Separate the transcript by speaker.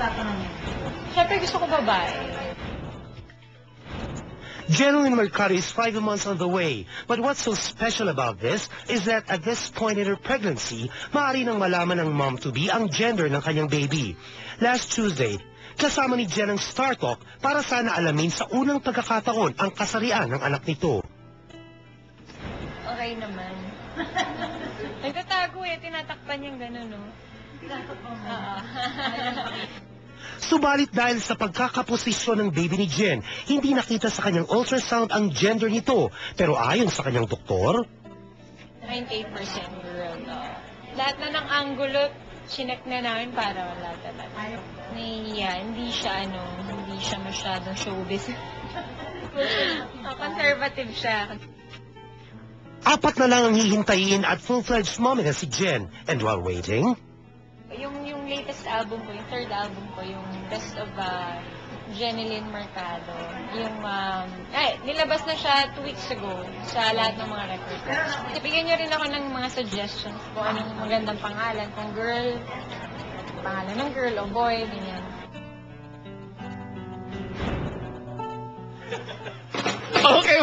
Speaker 1: tatanungin?
Speaker 2: Siyempre gusto ko babae.
Speaker 3: Jeneline Mercado is 5 months on the way. But what's so special about this is that at this point in her pregnancy, maaari nang malaman ng mom-to-be ang gender ng kanyang baby. Last Tuesday, kasama ni Jen ang Star Talk para sana alamin sa unang pagkakataon ang kasarian ng anak nito.
Speaker 2: Okay naman. Nagtatago tinatakpan niyang gano'n, no?
Speaker 3: Subalit dahil sa pagkakaposisyon ng baby ni Jen, hindi nakita sa kanyang ultrasound ang gender nito. Pero ayon sa kanyang doktor,
Speaker 2: 98% girl. Lahat na ng angulo, chinek na namin para wala talaga. Nahihiya, hindi siya masyadong showbiz. Conservative siya.
Speaker 3: 4 na lang ang hihintayin at full-fledged mommy na si Jen. And while waiting,
Speaker 2: Yung latest album ko, yung third album ko, yung Best of Jeneline Mercado. Yung, nilabas na siya 2 weeks ago sa lahat ng mga records. Bigyan niyo rin ako ng mga suggestions kung anong magandang pangalan. Kung girl, pangalan ng girl o boy, ganyan.
Speaker 3: okay,